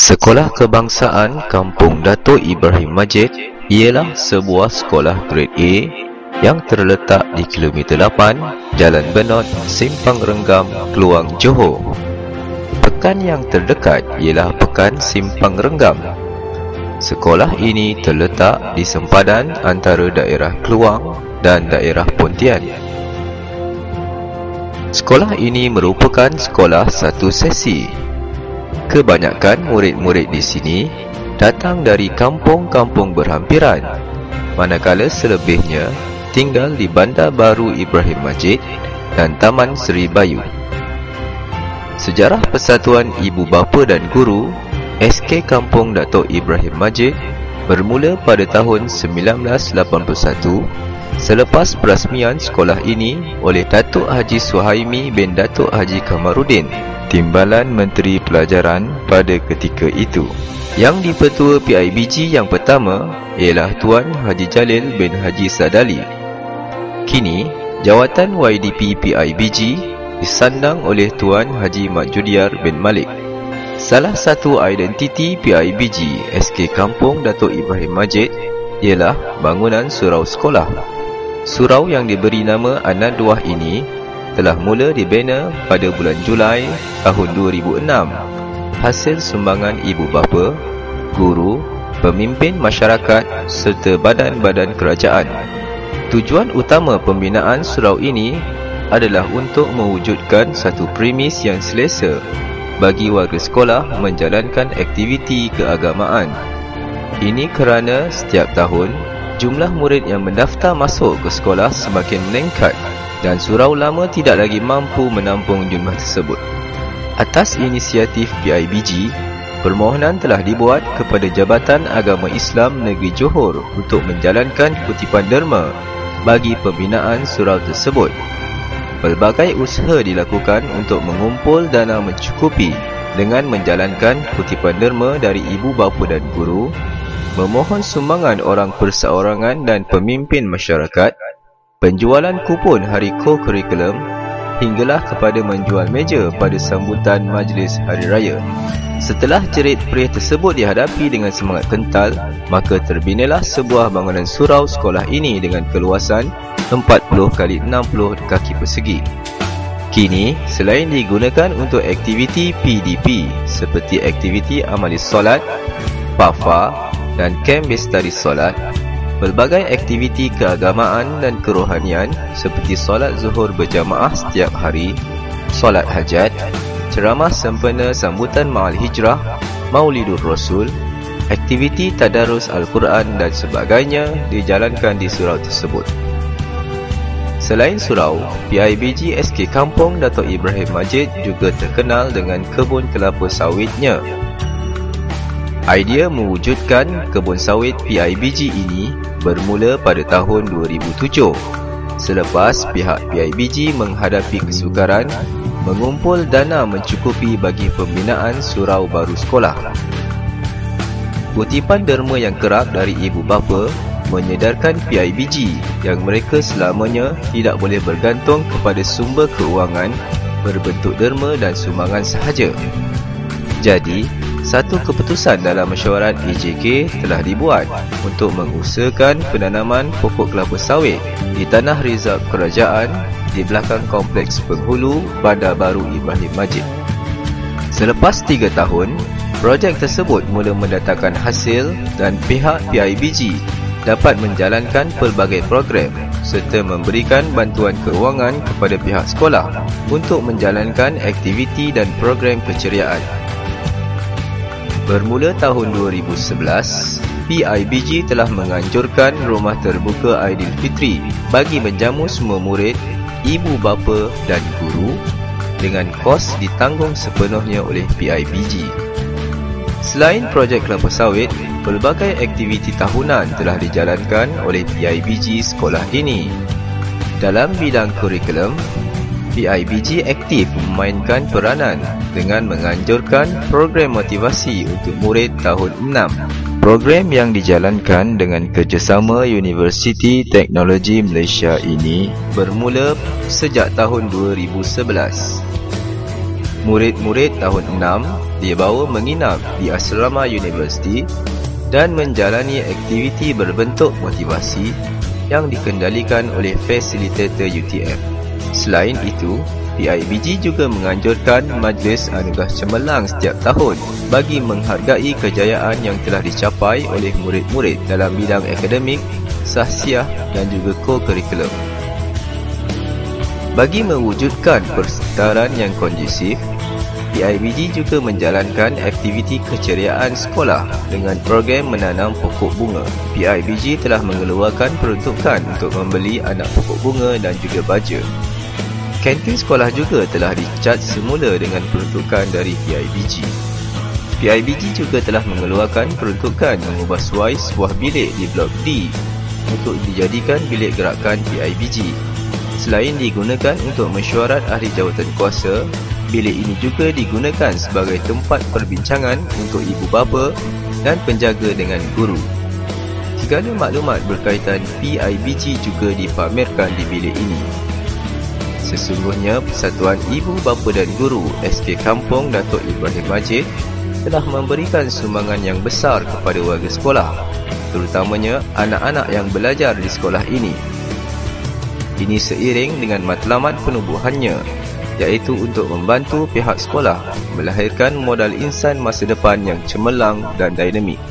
Sekolah Kebangsaan Kampung Datuk Ibrahim Majid ialah sebuah sekolah grade A yang terletak di kilometer 8 Jalan Benot, Simpang Renggam, Kluang, Johor. Pekan yang terdekat ialah Pekan Simpang Renggam. Sekolah ini terletak di sempadan antara daerah Kluang dan daerah Pontian. Sekolah ini merupakan sekolah satu sesi. Kebanyakan murid-murid di sini datang dari kampung-kampung berhampiran, manakala selebihnya tinggal di Bandar Baru Ibrahim Majid dan Taman Seri Bayu. Sejarah Persatuan Ibu Bapa dan Guru SK Kampung Datuk Ibrahim Majid bermula pada tahun 1981 selepas perasmian sekolah ini oleh Datuk Haji Suhaimi bin Datuk Haji Kamaruddin, Timbalan Menteri Pelajaran pada ketika itu. Yang dipertua PIBG yang pertama ialah Tuan Haji Jalil bin Haji Sadali. Kini, jawatan YDP PIBG disandang oleh Tuan Haji Majudiar bin Malik. Salah satu identiti PIBG SK Kampung Datuk Ibrahim Majid ialah bangunan surau sekolah. Surau yang diberi nama An-Nadwah ini telah mula dibina pada bulan Julai tahun 2006 hasil sumbangan ibu bapa, guru, pemimpin masyarakat serta badan-badan kerajaan. Tujuan utama pembinaan surau ini adalah untuk mewujudkan satu premis yang selesa bagi warga sekolah menjalankan aktiviti keagamaan. Ini kerana setiap tahun jumlah murid yang mendaftar masuk ke sekolah semakin meningkat dan surau lama tidak lagi mampu menampung jumlah tersebut. Atas inisiatif PIBG, permohonan telah dibuat kepada Jabatan Agama Islam Negeri Johor untuk menjalankan kutipan derma bagi pembinaan surau tersebut. Pelbagai usaha dilakukan untuk mengumpul dana mencukupi dengan menjalankan kutipan derma dari ibu bapa dan guru, memohon sumbangan orang perseorangan dan pemimpin masyarakat, penjualan kupon hari co-curriculum, hinggalah kepada menjual meja pada sambutan majlis hari raya. Setelah jerit perih tersebut dihadapi dengan semangat kental, maka terbinalah sebuah bangunan surau sekolah ini dengan keluasan 40 x 60 kaki persegi. Kini, selain digunakan untuk aktiviti PDP seperti aktiviti amali solat, PAFA dan kem bestari solat, pelbagai aktiviti keagamaan dan kerohanian seperti solat zuhur berjamaah setiap hari, solat hajat, ceramah sempena sambutan Ma'al Hijrah, Maulidur Rasul, aktiviti tadarus Al-Quran dan sebagainya dijalankan di surau tersebut. Selain surau, PIBG SK Kampung Datuk Ibrahim Majid juga terkenal dengan kebun kelapa sawitnya. Idea mewujudkan kebun sawit PIBG ini bermula pada tahun 2007 selepas pihak PIBG menghadapi kesukaran mengumpul dana mencukupi bagi pembinaan surau baru sekolah. Kutipan derma yang kerap dari ibu bapa menyedarkan PIBG yang mereka selamanya tidak boleh bergantung kepada sumber keuangan berbentuk derma dan sumbangan sahaja. Jadi, satu keputusan dalam mesyuarat EJK telah dibuat untuk mengusahakan penanaman pokok kelapa sawit di tanah rizab kerajaan di belakang kompleks penghulu Bandar Baru Ibrahim Majid. Selepas 3 tahun, projek tersebut mula mendatangkan hasil dan pihak PIBG dapat menjalankan pelbagai program serta memberikan bantuan keuangan kepada pihak sekolah untuk menjalankan aktiviti dan program keceriaan. Bermula tahun 2011, PIBG telah menganjurkan rumah terbuka Aidilfitri bagi menjamu semua murid, ibu bapa dan guru dengan kos ditanggung sepenuhnya oleh PIBG. Selain projek kelapa sawit, pelbagai aktiviti tahunan telah dijalankan oleh PIBG sekolah ini. Dalam bidang kurikulum, PIBG aktif memainkan peranan dengan menganjurkan program motivasi untuk murid tahun 6. Program yang dijalankan dengan kerjasama Universiti Teknologi Malaysia ini bermula sejak tahun 2011. Murid-murid tahun 6 dibawa menginap di asrama universiti dan menjalani aktiviti berbentuk motivasi yang dikendalikan oleh fasilitator UTM. Selain itu, PIBG juga menganjurkan Majlis Anugerah Cemerlang setiap tahun bagi menghargai kejayaan yang telah dicapai oleh murid-murid dalam bidang akademik, sahsiah dan juga co-curriculum. Bagi mewujudkan persekitaran yang kondusif, PIBG juga menjalankan aktiviti keceriaan sekolah dengan program menanam pokok bunga. PIBG telah mengeluarkan peruntukan untuk membeli anak pokok bunga dan juga baja. Kantin sekolah juga telah dicat semula dengan peruntukan dari PIBG. PIBG juga telah mengeluarkan peruntukan mengubah suai sebuah bilik di Blok D untuk dijadikan bilik gerakan PIBG. Selain digunakan untuk mesyuarat ahli jawatan kuasa, bilik ini juga digunakan sebagai tempat perbincangan untuk ibu bapa dan penjaga dengan guru. Segala maklumat berkaitan PIBG juga dipamerkan di bilik ini. Sesungguhnya, Persatuan Ibu Bapa dan Guru SK Kampung Datuk Ibrahim Majid telah memberikan sumbangan yang besar kepada warga sekolah, terutamanya anak-anak yang belajar di sekolah ini. Ini seiring dengan matlamat penubuhannya, iaitu untuk membantu pihak sekolah melahirkan modal insan masa depan yang cemerlang dan dinamik.